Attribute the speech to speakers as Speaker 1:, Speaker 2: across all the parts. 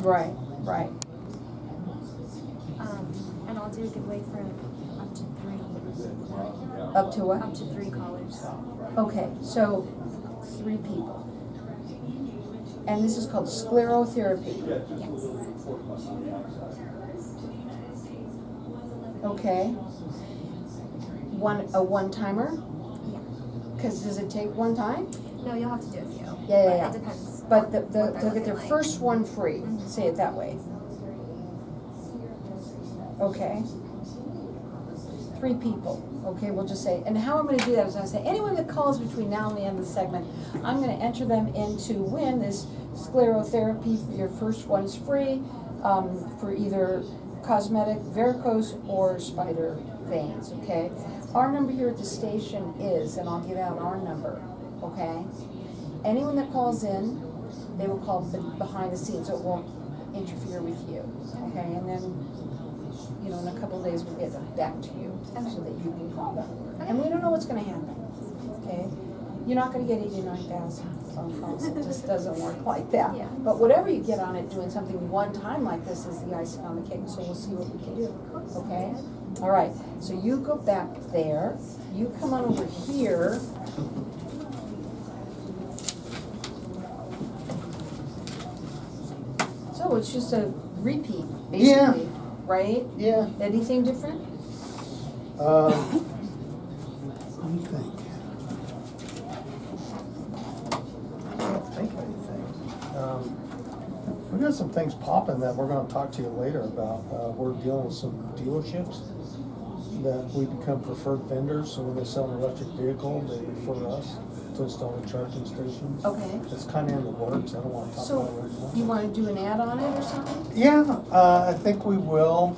Speaker 1: Right, right.
Speaker 2: And I'll do a giveaway for up to 3.
Speaker 1: Up to what?
Speaker 2: Up to 3 callers.
Speaker 1: Okay, so 3 people. And this is called sclerotherapy.
Speaker 2: Yes.
Speaker 1: Okay. A one-timer?
Speaker 2: Yeah.
Speaker 1: Because does it take one time?
Speaker 2: No, you'll have to do a few.
Speaker 1: Yeah.
Speaker 2: It depends.
Speaker 1: But
Speaker 2: what
Speaker 1: they'll
Speaker 2: they're
Speaker 1: get their
Speaker 2: looking like.
Speaker 1: first one free,
Speaker 2: Mhm.
Speaker 1: say it that way. Okay. 3 people, okay, we'll just say, and how I'm gonna do that is I say, anyone that calls between now and the end of the segment, I'm gonna enter them in to win this sclerotherapy. Your first one is free, for either cosmetic, varicose, or spider veins, okay? Our number here at the station is, and I'll give out our number, okay? Anyone that calls in, they will call behind the scenes, so it won't interfere with you, okay? And then, you know, in a couple of days, we'll get them back to you so that you can call them. And we don't know what's gonna happen, okay? You're not gonna get 89,000 phone calls, it just doesn't work like that.
Speaker 2: Yeah.
Speaker 1: But whatever you get on it, doing something one time like this is the icing on the cake, so we'll see what we can do, okay? All right, so you go back there, you come on over here. So it's just a repeat, basically, right?
Speaker 3: Yeah.
Speaker 1: Anything different?
Speaker 3: Let me think. I can't think of anything. We got some things popping that we're gonna talk to you later about. We're dealing with some dealerships that we become preferred vendors, so when they sell an electric vehicle, they refer us to install the charging stations.
Speaker 1: Okay.
Speaker 3: It's kinda in the works, I don't wanna talk
Speaker 1: So
Speaker 3: about it right now.
Speaker 1: you wanna do an ad on it or something?
Speaker 3: Yeah, I think we will.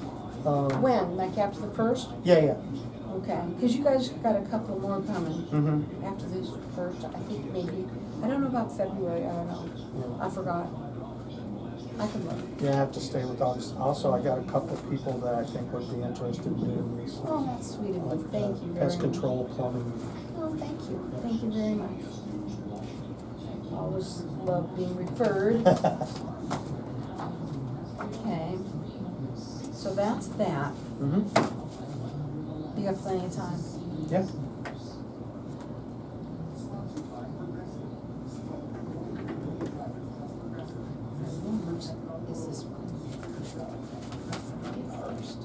Speaker 1: When, like after the first?
Speaker 3: Yeah.
Speaker 1: Okay, because you guys got a couple more coming
Speaker 3: Mm-hmm.
Speaker 1: after this first, I think maybe, I don't know about February, I don't know,
Speaker 3: Yeah.
Speaker 1: I forgot. I can look.
Speaker 3: Yeah, I have to stay with us. Also, I got a couple of people that I think would be interested in doing these.
Speaker 1: Oh, that's sweet of you, thank you very much.
Speaker 3: Pest control, plumbing.
Speaker 1: Oh, thank you very much. Always love being referred. Okay, so that's that.
Speaker 3: Mm-hmm.
Speaker 1: You got plenty of time.
Speaker 3: Yeah.
Speaker 1: Is this one? First.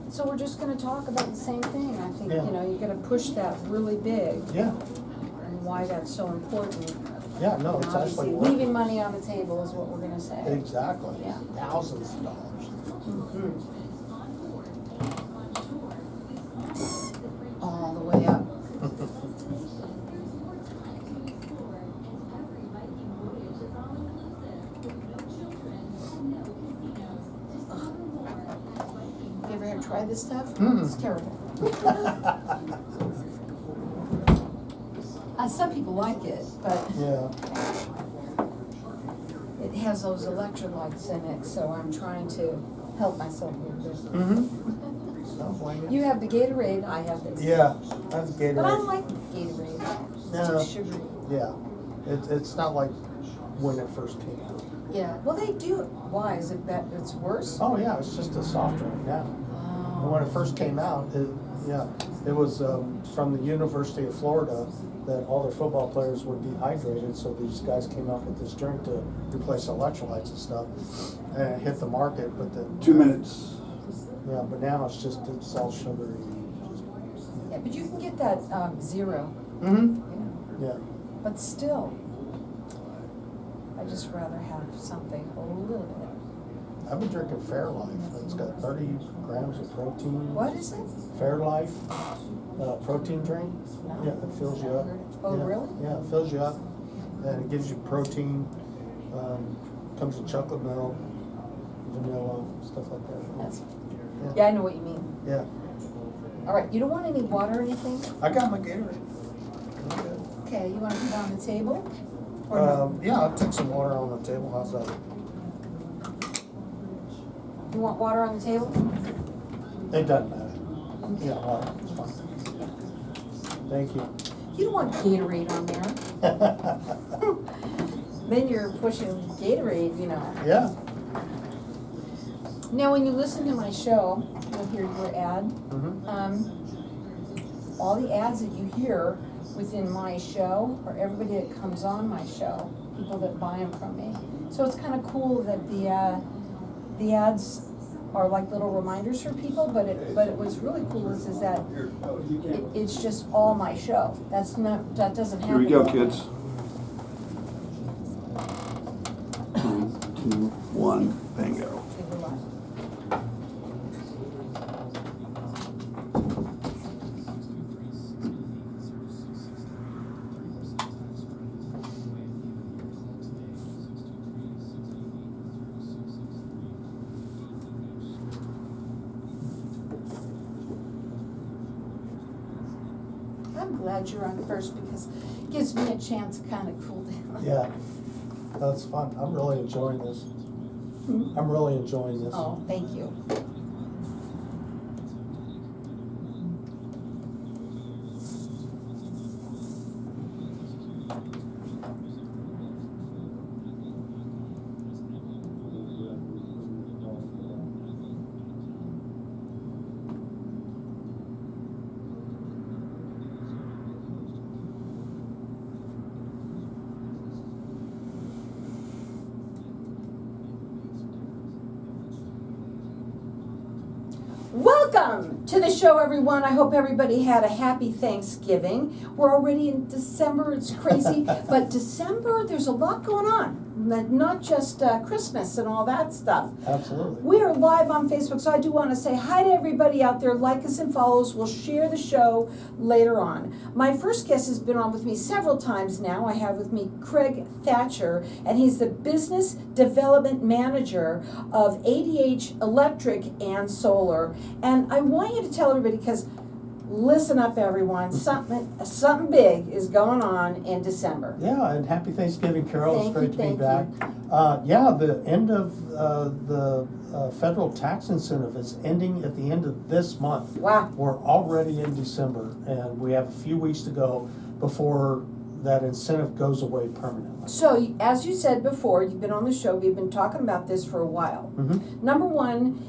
Speaker 1: So we're just gonna talk about the same thing. I think,
Speaker 3: Yeah.
Speaker 1: you know, you're gonna push that really big
Speaker 3: Yeah.
Speaker 1: and why that's so important.
Speaker 3: Yeah, no,
Speaker 1: And
Speaker 3: it's
Speaker 1: obviously,
Speaker 3: actually
Speaker 1: leaving money on the table is what we're gonna say.
Speaker 3: Exactly.
Speaker 1: Yeah.
Speaker 3: Thousands of dollars.
Speaker 1: Mhm. All the way up. You ever have tried this stuff?
Speaker 3: Mm.
Speaker 1: It's terrible. Some people like it, but
Speaker 3: Yeah.
Speaker 1: it has those electrolytes in it, so I'm trying to help myself a little bit.
Speaker 3: Mm-hmm. Don't blame
Speaker 1: You have the Gatorade, I have this.
Speaker 3: Yeah, that's Gatorade.
Speaker 1: But I don't like Gatorade. It's
Speaker 3: No.
Speaker 1: too sugary.
Speaker 3: Yeah. It's not like when it first came out.
Speaker 1: Yeah, well, they do. Why? Is it that it's worse?
Speaker 3: Oh, yeah, it's just a soft drink now. And when it first came out, it was from the University of Florida that all their football players were dehydrated, so these guys came up with this drink to replace electrolytes and stuff, and it hit the market, but then.
Speaker 4: 2 minutes.
Speaker 3: Yeah, but now it's all sugary.
Speaker 1: Yeah, but you can get that zero.
Speaker 3: Mm-hmm.
Speaker 1: Yeah.
Speaker 3: Yeah.
Speaker 1: But still, I just rather have something a little bit.
Speaker 3: I've been drinking Fairlife. It's got 30 grams of protein.
Speaker 1: What is it?
Speaker 3: Fairlife, protein drink.
Speaker 1: No.
Speaker 3: Yeah, it fills you up.
Speaker 1: Oh,
Speaker 3: Yeah.
Speaker 1: really?
Speaker 3: Yeah, it fills you up, and it gives you protein. Comes with chocolate milk, vanilla, stuff like that.
Speaker 1: That's,
Speaker 3: Yeah.
Speaker 1: yeah, I know what you mean.
Speaker 3: Yeah.
Speaker 1: All right, you don't want any water or anything?
Speaker 3: I got my Gatorade.
Speaker 1: Okay, you want to put it on the table? Or no?
Speaker 3: Yeah, I'll take some water on the table. How's that?
Speaker 1: You want water on the table?
Speaker 3: It doesn't matter. Yeah, water, it's fine. Thank you.
Speaker 1: You don't want Gatorade on there. Then you're pushing Gatorade, you know.
Speaker 3: Yeah.
Speaker 1: Now, when you listen to my show, you'll hear your ad. All the ads that you hear within my show, or everybody that comes on my show, people that buy them from me. So it's kind of cool that the ads are like little reminders for people, but what's really cool is that it's just all my show. That doesn't happen.
Speaker 4: Here we go,
Speaker 1: all the
Speaker 4: kids.
Speaker 1: time.
Speaker 4: 3, 2, 1, bingo.
Speaker 1: Okay, we're live. I'm glad you're on first because it gives me a chance to kind of cool down.
Speaker 3: Yeah, that's fun. I'm really enjoying this. I'm really enjoying this.
Speaker 1: Oh, thank you. Welcome to the show, everyone. I hope everybody had a happy Thanksgiving. We're already in December. It's crazy. But December, there's a lot going on. Not just Christmas and all that stuff.
Speaker 3: Absolutely.
Speaker 1: We are live on Facebook, so I do want to say hi to everybody out there. Like us and follow us. We'll share the show later on. My first guest has been on with me several times now. I have with me Craig Thatcher, and he's the Business Development Manager of ADH Electric and Solar. And I want you to tell everybody, because listen up, everyone, something big is going on in December.
Speaker 3: Yeah, and happy Thanksgiving, Carol. It's great to be
Speaker 1: Thank
Speaker 3: back. Yeah, the end of the federal tax incentive is ending at the end of this month.
Speaker 1: Wow.
Speaker 3: We're already in December, and we have a few weeks to go before that incentive goes away permanently.
Speaker 1: So, as you said before, you've been on the show, we've been talking about this for a while.
Speaker 3: Mm-hmm.
Speaker 1: Number one,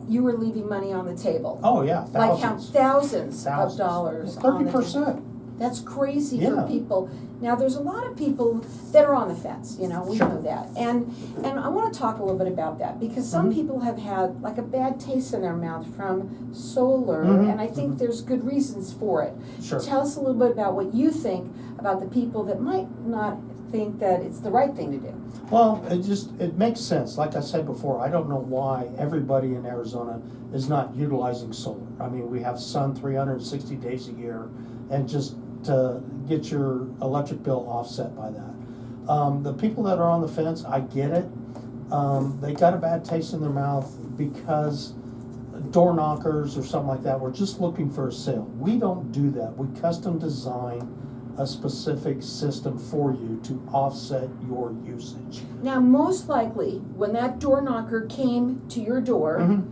Speaker 1: you were leaving money on the table.
Speaker 3: Oh, yeah,
Speaker 1: Like count
Speaker 3: thousands.
Speaker 1: thousands of dollars on the table.
Speaker 3: 30%.
Speaker 1: That's crazy for
Speaker 3: Yeah.
Speaker 1: people. Now, there's a lot of people that are on the fence, we
Speaker 3: Sure.
Speaker 1: know that. And I want to talk a little bit about that, because some
Speaker 3: Mhm.
Speaker 1: people have had like a bad taste in their mouth from solar,
Speaker 3: Mhm.
Speaker 1: and I think
Speaker 3: Mhm.
Speaker 1: there's good reasons for it.
Speaker 3: Sure.
Speaker 1: Tell us a little bit about what you think about the people that might not think that it's the right thing to do.
Speaker 3: Well, it makes sense. Like I said before, I don't know why everybody in Arizona is not utilizing solar. I mean, we have sun 360 days a year, and just to get your electric bill offset by that. The people that are on the fence, I get it. They got a bad taste in their mouth because door knockers or something like that were just looking for a sale. We don't do that. We custom design a specific system for you to offset your usage.
Speaker 1: Now, most likely, when that door knocker came to your door,
Speaker 3: Mhm.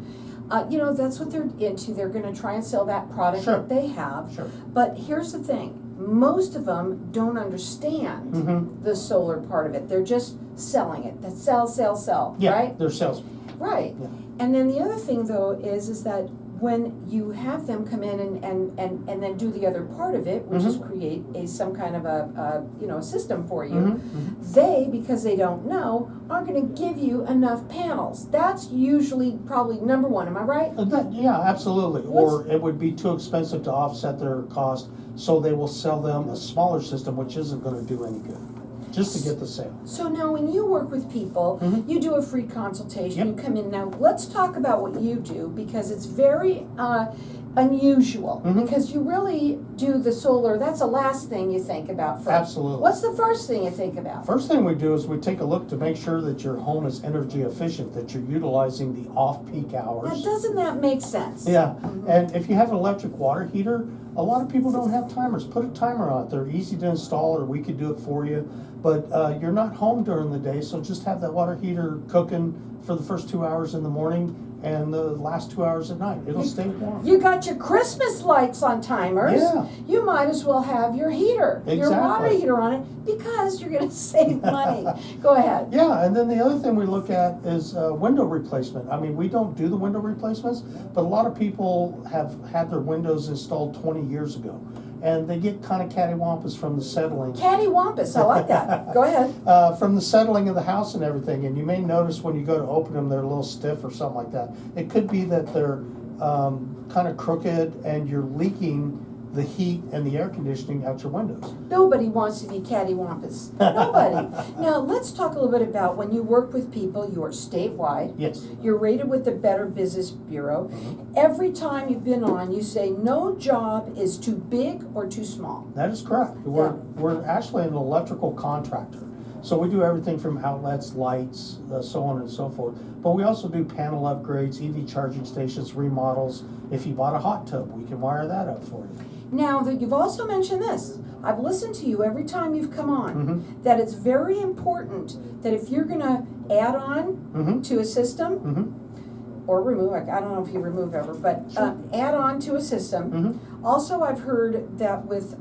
Speaker 1: that's what they're into. They're going to try and sell that product
Speaker 3: Sure.
Speaker 1: that they have.
Speaker 3: Sure.
Speaker 1: But here's the thing. Most of them don't understand
Speaker 3: Mhm.
Speaker 1: the solar part of it. They're just selling it. That's sell,
Speaker 3: Yeah,
Speaker 1: right?
Speaker 3: they're salesmen.
Speaker 1: Right.
Speaker 3: Yeah.
Speaker 1: And then the other thing, though, is that when you have them come in and then do the other part of it, which is create some kind of a system for you,
Speaker 3: Mhm.
Speaker 1: they, because they don't know, aren't going to give you enough panels. That's usually probably number one. Am I right?
Speaker 3: Yeah, absolutely.
Speaker 1: What's-
Speaker 3: Or it would be too expensive to offset their cost, so they will sell them a smaller system, which isn't going to do any good, just to get the sale.
Speaker 1: So now when you work with people,
Speaker 3: Mhm.
Speaker 1: you do a free consultation,
Speaker 3: Yep.
Speaker 1: you come in. Now let's talk about what you do, because it's very unusual,
Speaker 3: Mhm.
Speaker 1: because you really do the solar. That's the last thing you think about first.
Speaker 3: Absolutely.
Speaker 1: What's the first thing you think about?
Speaker 3: First thing we do is we take a look to make sure that your home is energy efficient, that you're utilizing the off-peak
Speaker 1: Now,
Speaker 3: hours.
Speaker 1: doesn't that make sense?
Speaker 3: Yeah,
Speaker 1: Mhm.
Speaker 3: and if you have an electric water heater, a lot of people don't have timers. Put a timer on it. They're easy to install, or we could do it for you. But you're not home during the day, so just have that water heater cooking for the first 2 hours in the morning, and the last 2 hours at night. It'll stay warm.
Speaker 1: You got your Christmas lights on timers.
Speaker 3: Yeah.
Speaker 1: You might as well have your heater, your water
Speaker 3: Exactly.
Speaker 1: heater on it, because you're gonna save money. Go ahead.
Speaker 3: Yeah, and then the other thing we look at is window replacement. I mean, we don't do the window replacements, but a lot of people have had their windows installed 20 years ago. And they get kind of cattywampus from the settling.
Speaker 1: Cattywampus, I like that. Go ahead.
Speaker 3: From the settling of the house and everything. And you may notice when you go to open them, they're a little stiff or something like that. It could be that they're kind of crooked and you're leaking the heat and the air conditioning out your windows.
Speaker 1: Nobody wants to be cattywampus. Nobody. Now, let's talk a little bit about when you work with people, you are statewide.
Speaker 3: Yes.
Speaker 1: You're rated with the Better Business Bureau.
Speaker 3: Mhm.
Speaker 1: Every time you've been on, you say no job is too big or too small.
Speaker 3: That is correct. We're actually an electrical contractor. So we do everything from outlets, lights, so on and so forth. But we also do panel upgrades, EV charging stations, remodels. If you bought a hot tub, we can wire that up for you.
Speaker 1: Now, that you've also mentioned this, I've listened to you every time you've come on,
Speaker 3: Mhm.
Speaker 1: that it's very important that if you're gonna add on
Speaker 3: Mhm.
Speaker 1: to a system,
Speaker 3: Mhm.
Speaker 1: or remove, I don't know if you remove ever, but add on to a system.
Speaker 3: Mhm.
Speaker 1: Also, I've heard that with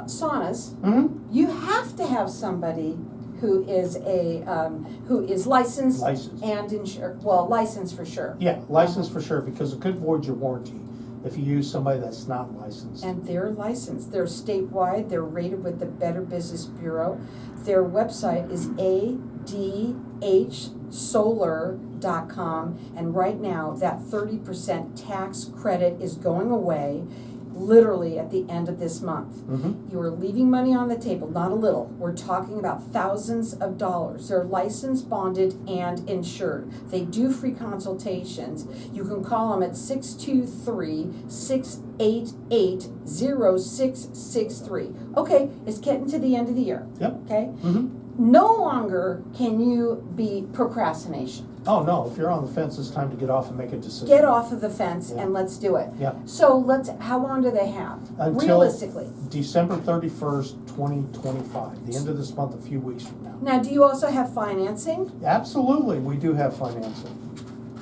Speaker 1: saunas,
Speaker 3: Mhm.
Speaker 1: you have to have somebody who is licensed
Speaker 3: Licensed.
Speaker 1: and insured. Well, licensed for sure.
Speaker 3: Yeah, licensed for sure, because it could void your warranty if you use somebody that's not licensed.
Speaker 1: And they're licensed. They're statewide. They're rated with the Better Business Bureau. Their website is adhsolar.com. And right now, that 30% tax credit is going away literally at the end of this month.
Speaker 3: Mhm.
Speaker 1: You are leaving money on the table, not a little. We're talking about thousands of dollars. They're licensed, bonded, and insured. They do free consultations. You can call them at 623-688-0663. Okay, it's getting to the end of the year.
Speaker 3: Yep.
Speaker 1: Okay?
Speaker 3: Mhm.
Speaker 1: No longer can you be procrastination.
Speaker 3: Oh, no, if you're on the fence, it's time to get off and make a decision.
Speaker 1: Get off of the fence
Speaker 3: Yeah.
Speaker 1: and let's do it.
Speaker 3: Yeah.
Speaker 1: So how long do they have?
Speaker 3: Until
Speaker 1: Realistically.
Speaker 3: December 31st, 2025, the end of this month, a few weeks from now.
Speaker 1: Now, do you also have financing?
Speaker 3: Absolutely, we do have financing.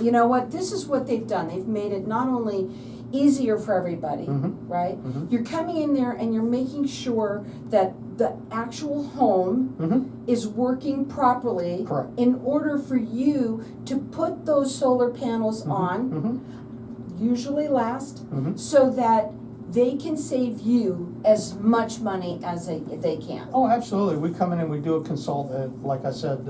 Speaker 1: You know what? This is what they've done. They've made it not only easier for everybody,
Speaker 3: Mhm.
Speaker 1: right?
Speaker 3: Mhm.
Speaker 1: You're coming in there and you're making sure that the actual home
Speaker 3: Mhm.
Speaker 1: is working properly
Speaker 3: Correct.
Speaker 1: in order for you to put those solar panels on,
Speaker 3: Mhm.
Speaker 1: usually last,
Speaker 3: Mhm.
Speaker 1: so that they can save you as much money as they can.
Speaker 3: Oh, absolutely. We come in and we do a consult, like I said,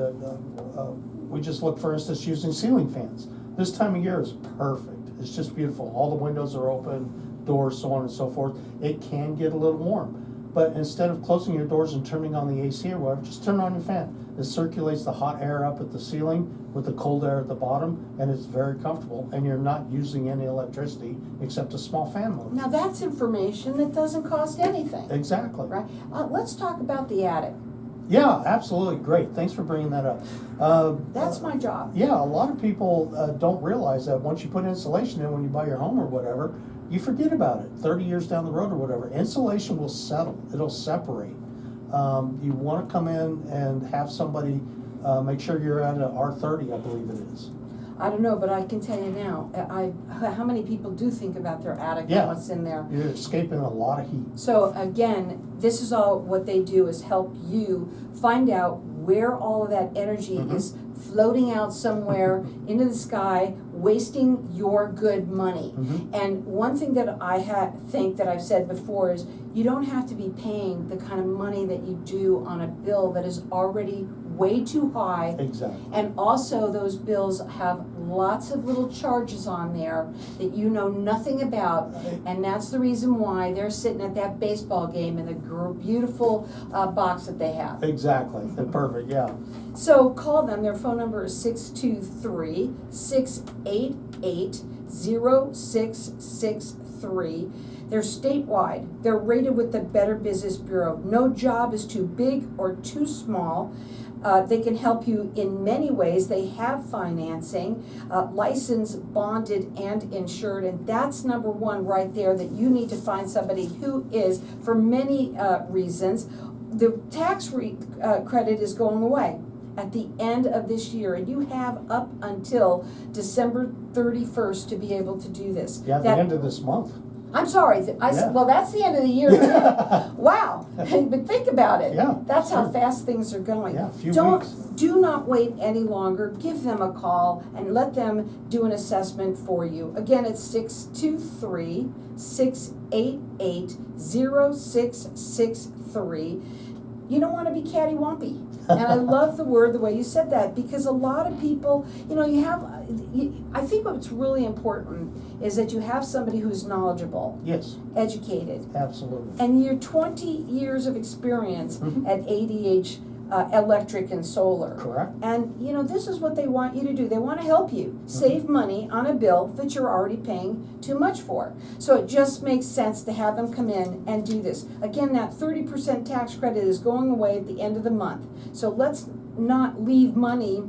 Speaker 3: we just look, for instance, using ceiling fans. This time of year is perfect. It's just beautiful. All the windows are open, doors, so on and so forth. It can get a little warm. But instead of closing your doors and turning on the AC or whatever, just turn on your fan. It circulates the hot air up at the ceiling with the cold air at the bottom, and it's very comfortable, and you're not using any electricity except a small fan motor.
Speaker 1: Now, that's information that doesn't cost anything,
Speaker 3: Exactly.
Speaker 1: right? Let's talk about the attic.
Speaker 3: Yeah, absolutely. Great. Thanks for bringing that up.
Speaker 1: That's my job.
Speaker 3: Yeah, a lot of people don't realize that once you put insulation in when you buy your home or whatever, you forget about it 30 years down the road or whatever. Insulation will settle. It'll separate. You want to come in and have somebody make sure you're at an R30, I believe it is.
Speaker 1: I don't know, but I can tell you now, how many people do think about their attic
Speaker 3: Yeah.
Speaker 1: and what's in there?
Speaker 3: You're escaping a lot of heat.
Speaker 1: So again, this is all what they do is help you find out where all of that energy
Speaker 3: Mhm.
Speaker 1: is floating out somewhere into the sky, wasting your good money.
Speaker 3: Mhm.
Speaker 1: And one thing that I think that I've said before is you don't have to be paying the kind of money that you do on a bill that is already way too high.
Speaker 3: Exactly.
Speaker 1: And also those bills have lots of little charges on there that you know nothing about. And that's the reason why they're sitting at that baseball game in the beautiful box that they have.
Speaker 3: Exactly. Perfect. Yeah.
Speaker 1: So call them. Their phone number is 623-688-0663. They're statewide. They're rated with the Better Business Bureau. No job is too big or too small. They can help you in many ways. They have financing, licensed, bonded, and insured, and that's number one right there, that you need to find somebody who is, for many reasons. The tax credit is going away at the end of this year, and you have up until December 31st to be able to do this.
Speaker 3: Yeah, the end of this month.
Speaker 1: I'm sorry,
Speaker 3: Yeah.
Speaker 1: well, that's the end of the year too. Wow, but think about it.
Speaker 3: Yeah,
Speaker 1: That's how
Speaker 3: sure.
Speaker 1: fast things are going.
Speaker 3: Yeah, a few weeks.
Speaker 1: Do not wait any longer. Give them a call and let them do an assessment for you. Again, it's 623-688-0663. You don't want to be cattywampy. And I love the way you said that, because a lot of people, I think what's really important is that you have somebody who's knowledgeable,
Speaker 3: Yes,
Speaker 1: educated,
Speaker 3: absolutely.
Speaker 1: and your 20 years of experience
Speaker 3: Mhm.
Speaker 1: at ADH electric and solar.
Speaker 3: Correct.
Speaker 1: And, this is what they want you to do. They want to help you save money on a bill that you're already paying too much for. So it just makes sense to have them come in and do this. Again, that 30% tax credit is going away at the end of the month. So let's not leave money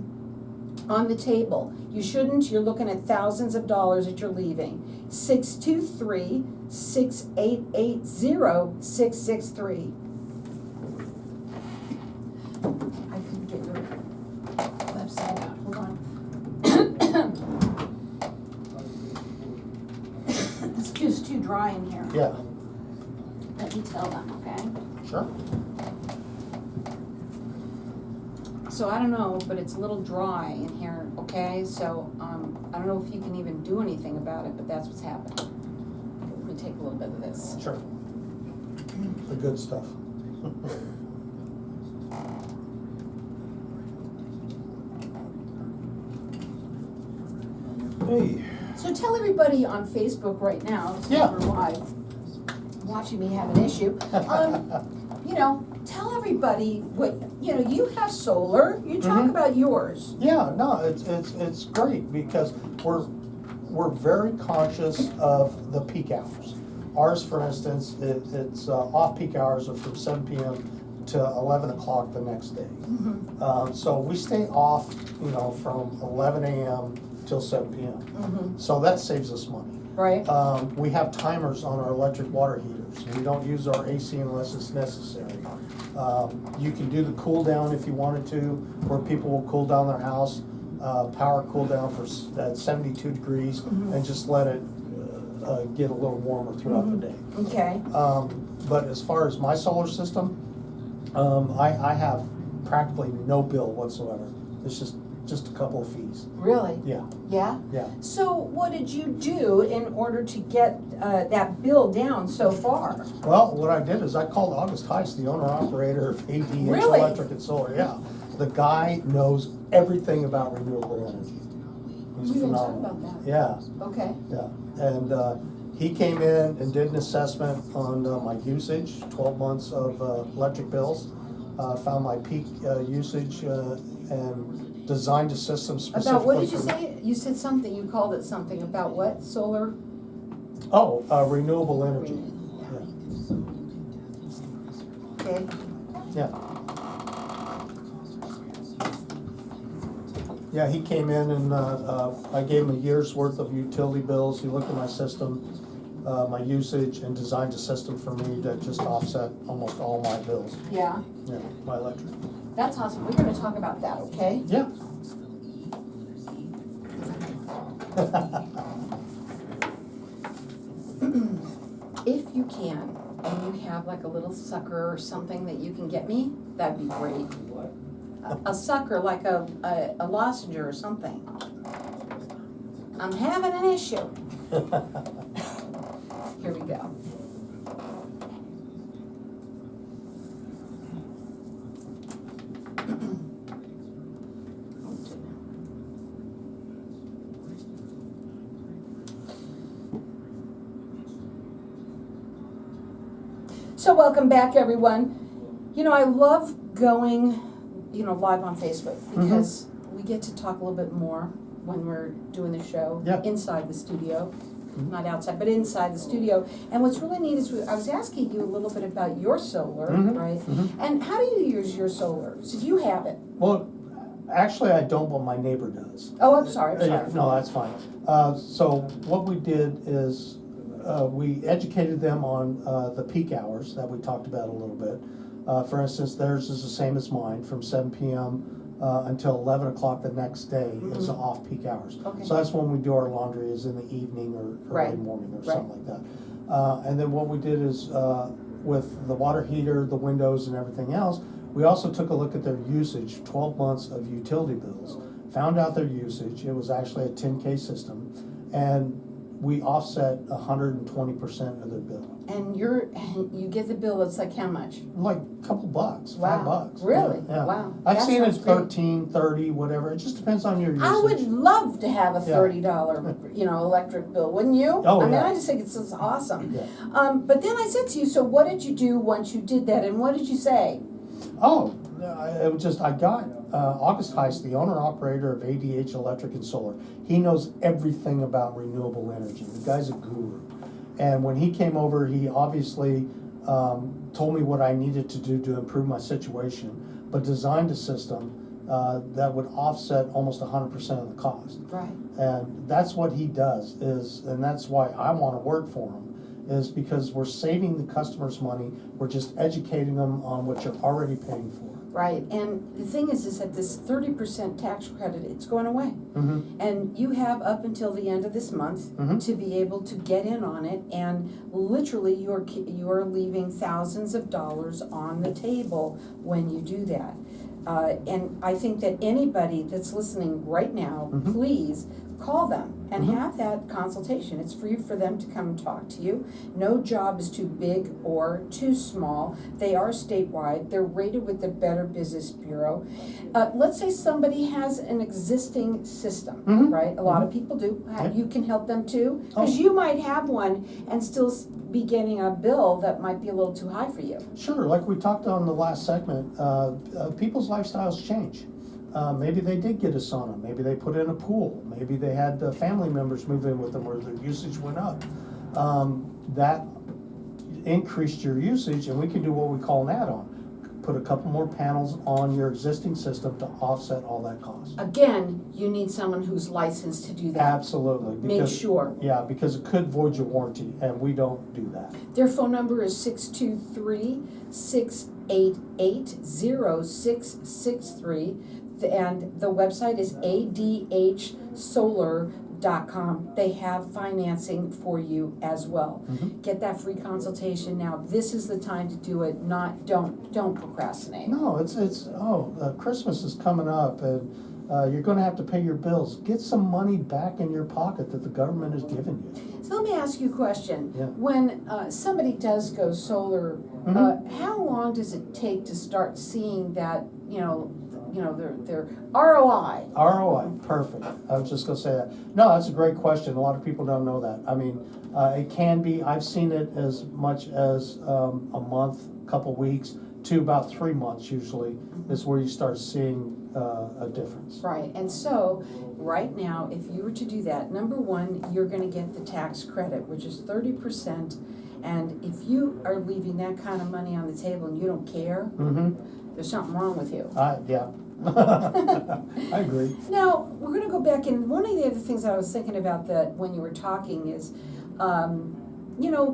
Speaker 1: on the table. You shouldn't. You're looking at thousands of dollars that you're leaving. 623-688-0663. I couldn't get your website out. Hold on. It's just too dry in here.
Speaker 3: Yeah,
Speaker 1: Let me tell them, okay?
Speaker 3: sure.
Speaker 1: So I don't know, but it's a little dry in here, okay? So, I don't know if you can even do anything about it, but that's what's happening. Let me take a little bit of this.
Speaker 3: Sure. The good stuff. Hey,
Speaker 1: So tell everybody on Facebook right now, so
Speaker 3: Yeah.
Speaker 1: we're live, watching me have an issue. Tell everybody what, you have solar, you talk
Speaker 3: Mhm.
Speaker 1: about yours.
Speaker 3: yeah, no, it's great because we're very conscious of the peak hours. Ours, for instance, it's off-peak hours are from 7 p.m. to 11 o'clock the next day. So we stay off, from 11 a.m. till 7 p.m. So that saves us money.
Speaker 1: Right?
Speaker 3: We have timers on our electric water heaters. We don't use our AC unless it's necessary. You can do the cool down if you wanted to, where people will cool down their house, power cool down at 72 degrees, and just let it get a little warmer throughout the day.
Speaker 1: Okay.
Speaker 3: But as far as my solar system, I have practically no bill whatsoever. It's just a couple of fees.
Speaker 1: Really?
Speaker 3: Yeah,
Speaker 1: Yeah?
Speaker 3: yeah.
Speaker 1: So what did you do in order to get that bill down so far?
Speaker 3: Well, what I did is I called August Heiss, the owner-operator of ADH
Speaker 1: Really?
Speaker 3: Electric and Solar, yeah. The guy knows everything about renewable energy. He's
Speaker 1: We didn't talk
Speaker 3: phenomenal.
Speaker 1: about that.
Speaker 3: Yeah,
Speaker 1: Okay.
Speaker 3: yeah. And he came in and did an assessment on my usage, 12 months of electric bills. Found my peak usage and designed a system specifically.
Speaker 1: About, what did you
Speaker 3: for-
Speaker 1: say? You said something, you called it something about what? Solar?
Speaker 3: Oh, renewable energy.
Speaker 1: Okay.
Speaker 3: Yeah. Yeah, he came in and I gave him a year's worth of utility bills. He looked at my system, my usage, and designed a system for me to just offset almost all my bills.
Speaker 1: Yeah.
Speaker 3: Yeah, my electric.
Speaker 1: That's awesome. We're gonna talk about that, okay?
Speaker 3: Yeah.
Speaker 1: If you can, and you have like a little sucker or something that you can get me, that'd be great. A sucker, like a lozenge or something. I'm having an issue. Here we go. So welcome back, everyone. I love going, live on Facebook because we get to talk a little bit more when we're doing the show
Speaker 3: Yeah.
Speaker 1: inside the studio, not outside, but inside the studio. And what's really neat is I was asking you a little bit about your solar, right? And how do you use your solar? So you have it.
Speaker 3: Well, actually, I don't, but my neighbor does.
Speaker 1: Oh, I'm sorry.
Speaker 3: Yeah, no, that's fine. So what we did is we educated them on the peak hours that we talked about a little bit. For instance, theirs is the same as mine, from 7 p.m. until 11 o'clock the next day is the off-peak hours.
Speaker 1: Okay.
Speaker 3: So that's when we do our laundry, is in the evening or early
Speaker 1: Right.
Speaker 3: morning or
Speaker 1: Right.
Speaker 3: something like that. And then what we did is, with the water heater, the windows and everything else, we also took a look at their usage, 12 months of utility bills, found out their usage. It was actually a 10K system, and we offset 120% of their bill.
Speaker 1: And you get the bill, it's like how much?
Speaker 3: Like a couple bucks,
Speaker 1: Wow.
Speaker 3: $5.
Speaker 1: Really?
Speaker 3: Yeah.
Speaker 1: Wow.
Speaker 3: I've
Speaker 1: That
Speaker 3: seen it
Speaker 1: sounds great.
Speaker 3: 13, 30, whatever. It just depends on your usage.
Speaker 1: I would love to have a
Speaker 3: Yeah.
Speaker 1: $30, electric bill, wouldn't you?
Speaker 3: Oh,
Speaker 1: I mean,
Speaker 3: yeah.
Speaker 1: I just think it's just awesome.
Speaker 3: Yeah.
Speaker 1: But then I said to you, so what did you do once you did that, and what did you say?
Speaker 3: Oh, it was just, I got August Heist, the owner-operator of ADH Electric and Solar. He knows everything about renewable energy. The guy's a guru. And when he came over, he obviously told me what I needed to do to improve my situation, but designed a system that would offset almost 100% of the cost.
Speaker 1: Right.
Speaker 3: And that's what he does, and that's why I want to work for him, is because we're saving the customers money, we're just educating them on what you're already paying for.
Speaker 1: Right, and the thing is that this 30% tax credit, it's going away.
Speaker 3: Mm-hmm.
Speaker 1: And you have up until the end of this month
Speaker 3: Mhm.
Speaker 1: to be able to get in on it, and literally you're leaving thousands of dollars on the table when you do that. And I think that anybody that's listening right now,
Speaker 3: Mhm.
Speaker 1: please call them and
Speaker 3: Mhm.
Speaker 1: have that consultation. It's free for them to come and talk to you. No job is too big or too small. They are statewide. They're rated with the Better Business Bureau. Let's say somebody has an existing system,
Speaker 3: Mhm.
Speaker 1: right? A lot of people do.
Speaker 3: Yep.
Speaker 1: You can help them too, because
Speaker 3: Oh.
Speaker 1: you might have one and still be getting a bill that might be a little too high for you.
Speaker 3: Sure, like we talked on the last segment, people's lifestyles change. Maybe they did get a sauna, maybe they put in a pool, maybe they had family members move in with them where their usage went up. That increased your usage, and we can do what we call an add-on. Put a couple more panels on your existing system to offset all that cost.
Speaker 1: Again, you need someone who's licensed to do that.
Speaker 3: Absolutely.
Speaker 1: Make
Speaker 3: because-
Speaker 1: sure.
Speaker 3: Yeah, because it could void your warranty, and we don't do that.
Speaker 1: Their phone number is 623-688-0663, and the website is adhsolar.com. They have financing for you as well.
Speaker 3: Mhm.
Speaker 1: Get that free consultation now. This is the time to do it, don't procrastinate.
Speaker 3: No, Christmas is coming up, and you're gonna have to pay your bills. Get some money back in your pocket that the government has given you.
Speaker 1: So let me ask you a question.
Speaker 3: Yeah.
Speaker 1: When somebody does go solar,
Speaker 3: Mhm.
Speaker 1: how long does it take to start seeing that, their ROI?
Speaker 3: ROI, perfect. I was just gonna say that. No, that's a great question. A lot of people don't know that. I mean, it can be, I've seen it as much as a month, couple weeks, to about 3 months usually, is where you start seeing a difference.
Speaker 1: Right, and so, right now, if you were to do that, number one, you're gonna get the tax credit, which is 30%, and if you are leaving that kind of money on the table and you don't care,
Speaker 3: Mm-hmm.
Speaker 1: there's something wrong with you.
Speaker 3: Yeah. I agree.
Speaker 1: Now, we're gonna go back, and one of the other things I was thinking about that when you were talking is,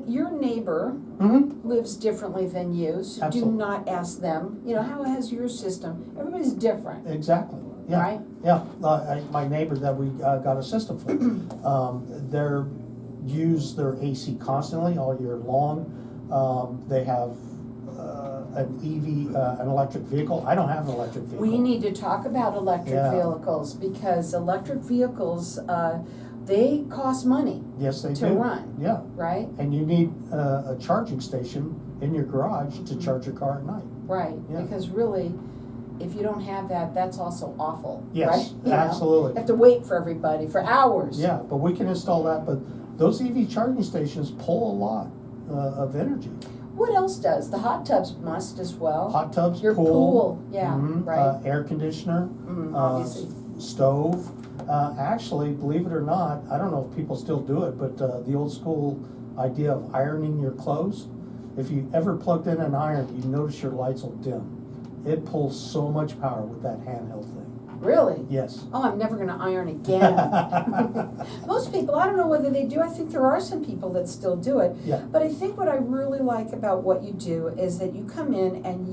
Speaker 1: your neighbor
Speaker 3: Mm-hmm.
Speaker 1: lives differently than you, so do
Speaker 3: Absolutely.
Speaker 1: not ask them, how has your system? Everybody's different,
Speaker 3: Exactly. Yeah.
Speaker 1: right?
Speaker 3: Yeah. My neighbor that we got a system for, they're use their AC constantly all year long. They have an EV, an electric vehicle. I don't have an electric vehicle.
Speaker 1: We need to talk about electric
Speaker 3: Yeah.
Speaker 1: vehicles, because electric vehicles, they cost money,
Speaker 3: Yes, they
Speaker 1: to
Speaker 3: do.
Speaker 1: run.
Speaker 3: Yeah.
Speaker 1: right?
Speaker 3: And you need a charging station in your garage to charge your car at night.
Speaker 1: Right,
Speaker 3: Yeah.
Speaker 1: because really, if you don't have that, that's also awful,
Speaker 3: Yes,
Speaker 1: right?
Speaker 3: absolutely.
Speaker 1: You have to wait for everybody for hours.
Speaker 3: Yeah, but we can install that, but those EV charging stations pull a lot of energy.
Speaker 1: What else does? The hot tubs must as well.
Speaker 3: Hot tubs,
Speaker 1: Your pool, yeah,
Speaker 3: mhm,
Speaker 1: right.
Speaker 3: air conditioner,
Speaker 1: Obviously.
Speaker 3: stove. Actually, believe it or not, I don't know if people still do it, but the old school idea of ironing your clothes, if you ever plugged in an iron, you notice your lights will dim. It pulls so much power with that handheld thing.
Speaker 1: Really?
Speaker 3: Yes.
Speaker 1: Oh, I'm never gonna iron again. Most people, I don't know whether they do, I think there are some people that still do it.
Speaker 3: Yeah.
Speaker 1: But I think what I really like about what you do is that you come in and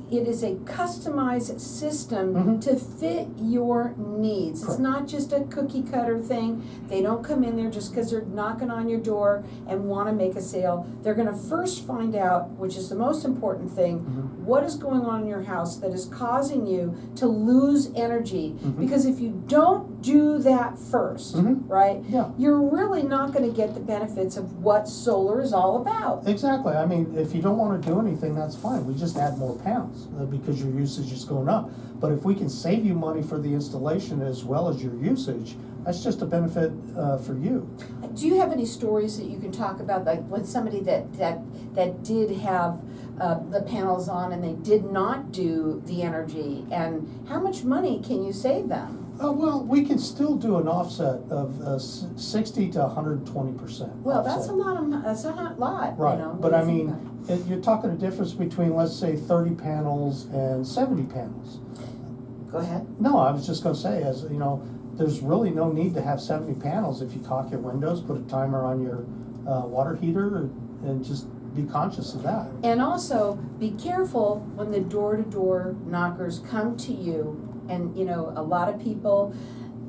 Speaker 1: it is a customized system
Speaker 3: Mhm.
Speaker 1: to fit your needs. It's
Speaker 3: Correct.
Speaker 1: not just a cookie cutter thing. They don't come in there just because they're knocking on your door and want to make a sale. They're going to first find out, which is the most important thing,
Speaker 3: Mhm.
Speaker 1: what is going on in your house that is causing you to lose energy.
Speaker 3: Mhm.
Speaker 1: Because if you don't do that first,
Speaker 3: Mhm.
Speaker 1: right,
Speaker 3: Yeah.
Speaker 1: you're really not going to get the benefits of what solar is all about.
Speaker 3: Exactly. I mean, if you don't want to do anything, that's fine. We just add more panels because your usage is going up. But if we can save you money for the installation as well as your usage, that's just a benefit for you.
Speaker 1: Do you have any stories that you can talk about, like when somebody that did have the panels on and they did not do the energy, and how much money can you save them?
Speaker 3: Well, we can still do an offset of 60 to 120%.
Speaker 1: Well, that's a lot of,
Speaker 3: Right,
Speaker 1: you know.
Speaker 3: but
Speaker 1: when
Speaker 3: I
Speaker 1: you think
Speaker 3: mean,
Speaker 1: about it.
Speaker 3: you're talking a difference between, let's say, 30 panels and 70 panels.
Speaker 1: Go ahead.
Speaker 3: No, I was just gonna say, as you know, there's really no need to have 70 panels if you caulk your windows, put a timer on your water heater, and just be conscious of that.
Speaker 1: And also, be careful when the door-to-door knockers come to you, and, you know, a lot of people,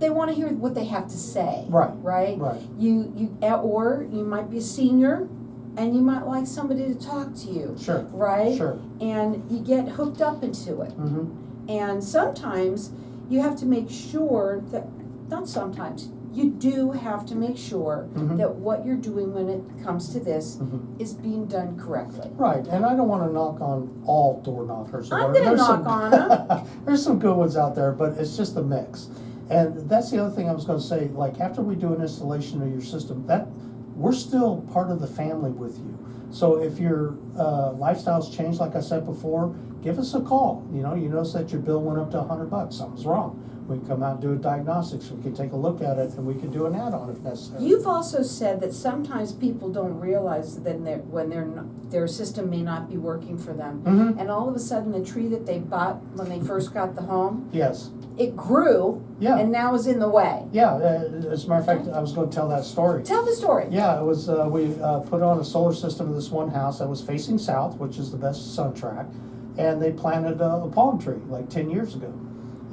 Speaker 1: they wanna hear what they have to say.
Speaker 3: Right,
Speaker 1: Right?
Speaker 3: right.
Speaker 1: Or you might be a senior, and you might like somebody to talk to you.
Speaker 3: Sure.
Speaker 1: Right?
Speaker 3: Sure.
Speaker 1: And you get hooked up into it.
Speaker 3: Mm-hmm.
Speaker 1: And sometimes you have to make sure that, not sometimes, you do have to make sure
Speaker 3: Mhm.
Speaker 1: that what you're doing when it comes to this
Speaker 3: Mhm.
Speaker 1: is being done correctly.
Speaker 3: Right, and I don't wanna knock on all door knockers.
Speaker 1: I'm gonna
Speaker 3: There's
Speaker 1: knock on 'em.
Speaker 3: There's some good ones out there, but it's just a mix. And that's the other thing I was gonna say, like, after we do an installation of your system, we're still part of the family with you. So if your lifestyle's changed, like I said before, give us a call. You know, you notice that your bill went up to $100, something's wrong. We can come out and do a diagnostics, we can take a look at it, and we can do an add-on if necessary.
Speaker 1: You've also said that sometimes people don't realize that their system may not be working for them.
Speaker 3: Mhm.
Speaker 1: And all of a sudden, the tree that they bought when they first got the home,
Speaker 3: Yes,
Speaker 1: it grew
Speaker 3: yeah,
Speaker 1: and now is in the way.
Speaker 3: yeah, as a matter of fact, I was gonna tell that story.
Speaker 1: Tell the story.
Speaker 3: Yeah, it was, we put on a solar system in this one house that was facing south, which is the best sun track, and they planted a palm tree like 10 years ago.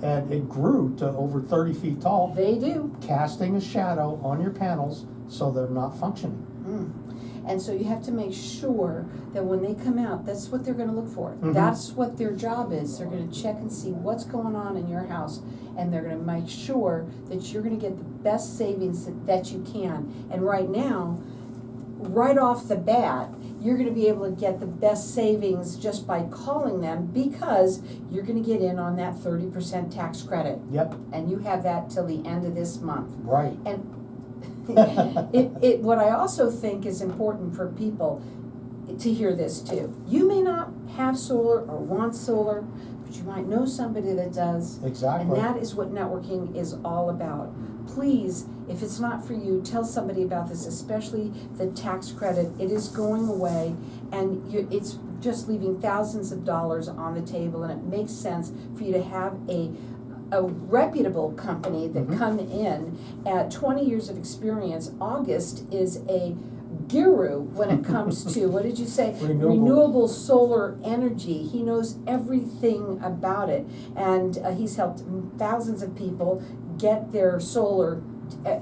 Speaker 3: And it grew to over 30 feet tall,
Speaker 1: They do.
Speaker 3: casting a shadow on your panels so they're not functioning.
Speaker 1: Mm. And so you have to make sure that when they come out, that's what they're gonna look for.
Speaker 3: Mhm.
Speaker 1: That's what their job is. They're gonna check and see what's going on in your house, and they're gonna make sure that you're gonna get the best savings that you can. And right now, right off the bat, you're gonna be able to get the best savings just by calling them, because you're gonna get in on that 30% tax credit.
Speaker 3: Yep,
Speaker 1: And you have that till the end of this month.
Speaker 3: right.
Speaker 1: And what I also think is important for people to hear this too. You may not have solar or want solar, but you might know somebody that does. And
Speaker 3: Exactly.
Speaker 1: that is what networking is all about. Please, if it's not for you, tell somebody about this, especially the tax credit. It is going away, and it's just leaving thousands of dollars on the table, and it makes sense for you to have a reputable company that
Speaker 3: Mhm.
Speaker 1: come in at 20 years of experience. August is a guru when it comes to, what did you say? Renewable solar energy. He knows everything about it, and he's helped thousands of people get their solar,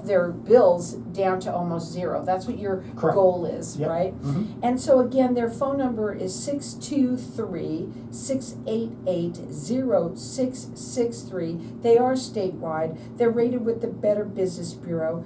Speaker 1: their bills down to almost zero. That's what your
Speaker 3: Correct.
Speaker 1: goal is,
Speaker 3: Yep.
Speaker 1: right?
Speaker 3: Mhm.
Speaker 1: And so again, their phone number is 623-688-0663. They are statewide. They're rated with the Better Business Bureau.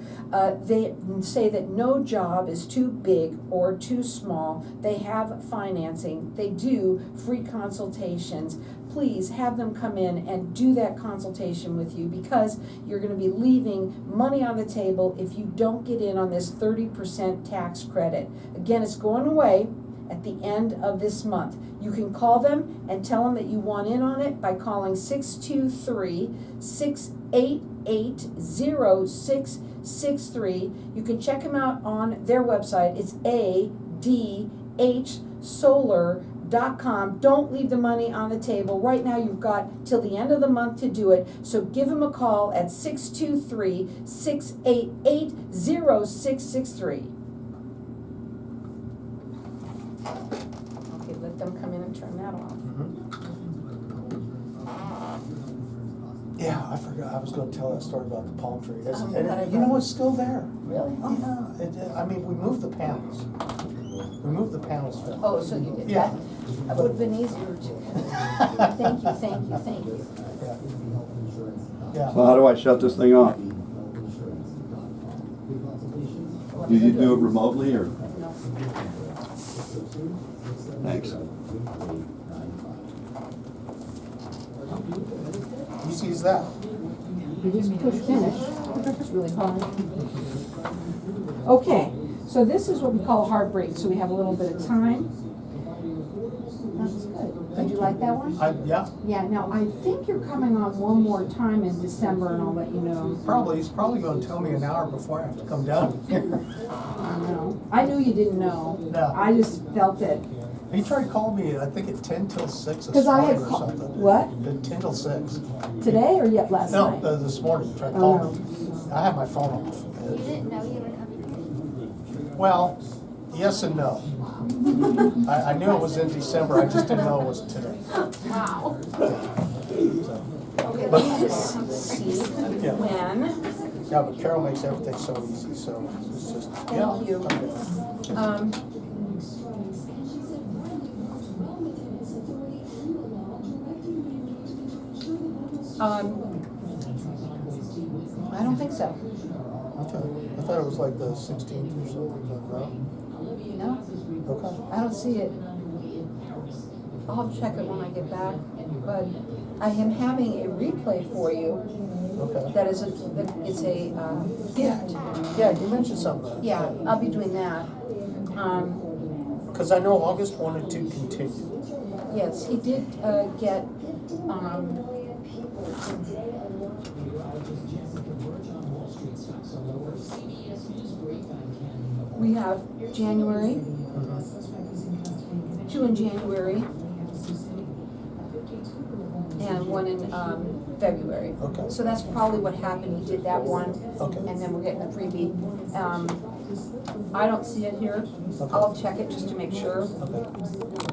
Speaker 1: They say that no job is too big or too small. They have financing. They do free consultations. Please have them come in and do that consultation with you, because you're going to be leaving money on the table if you don't get in on this 30% tax credit. Again, it's going away at the end of this month. You can call them and tell them that you want in on it by calling 623-688-0663. You can check them out on their website. It's ADHsolar.com. Don't leave the money on the table. Right now, you've got till the end of the month to do it. So give them a call at 623-688-0663. Okay, let them come in and turn that off.
Speaker 3: Mhm. Yeah, I forgot, I was gonna tell that story about the palm tree.
Speaker 1: Oh,
Speaker 3: And
Speaker 1: but I
Speaker 3: you know, it's still there.
Speaker 1: Really?
Speaker 3: Oh, yeah, I mean, we moved the panels. We moved the panels. Phil.
Speaker 1: Oh, so you did
Speaker 3: Yeah.
Speaker 1: that? That would have been easier to. Thank you, thank you, thank you.
Speaker 3: Yeah. Yeah.
Speaker 4: So how do I shut this thing off?
Speaker 1: Let
Speaker 4: Did
Speaker 1: me
Speaker 4: you
Speaker 1: go
Speaker 4: do it remotely or?
Speaker 1: No.
Speaker 4: Thanks.
Speaker 3: Easy as that.
Speaker 1: You just push finish. It's really hard. Okay, so this is what we call a hard break, so we have a little bit of time. That was good. Did you like that one?
Speaker 3: Yeah,
Speaker 1: Yeah, now I think you're coming on one more time in December and I'll let you know.
Speaker 3: he's probably gonna tell me an hour before I have to come down here.
Speaker 1: I know. I knew you didn't know.
Speaker 3: No.
Speaker 1: I just felt it.
Speaker 3: He tried calling me, I think at 10 till 6 this
Speaker 1: Because I had
Speaker 3: morning or
Speaker 1: called,
Speaker 3: something.
Speaker 1: what?
Speaker 3: At 10 till 6.
Speaker 1: Today or yet last
Speaker 3: No,
Speaker 1: night?
Speaker 3: this morning, he tried
Speaker 1: Oh.
Speaker 3: calling me. I had my phone off.
Speaker 2: You didn't know you were coming?
Speaker 3: Well, yes and no. I knew it was in December, I just didn't know it was today.
Speaker 2: Wow.
Speaker 3: So,
Speaker 1: Okay,
Speaker 3: But-
Speaker 1: let me just see
Speaker 3: Yeah.
Speaker 1: when.
Speaker 3: Yeah, but Carol makes everything so easy, so it's just, yeah.
Speaker 1: Thank you.
Speaker 3: okay.
Speaker 1: I don't think so.
Speaker 3: Okay. I thought it was like the 16th or something, but no?
Speaker 1: No,
Speaker 3: Okay.
Speaker 1: I don't see it. I'll check it when I get back, but I am having a replay for you.
Speaker 3: Okay.
Speaker 1: That is it's a gift.
Speaker 3: Yeah, you mentioned something.
Speaker 1: Yeah, I'll be doing that.
Speaker 3: Because I know August wanted to continue.
Speaker 1: Yes, he did get, we have January, 2 in January, and 1 in February.
Speaker 3: Okay.
Speaker 1: So that's probably what happened, he did that one,
Speaker 3: Okay.
Speaker 1: and then we're getting a freebie. I don't see it here,
Speaker 3: Okay.
Speaker 1: I'll check it just to make sure.
Speaker 3: Okay.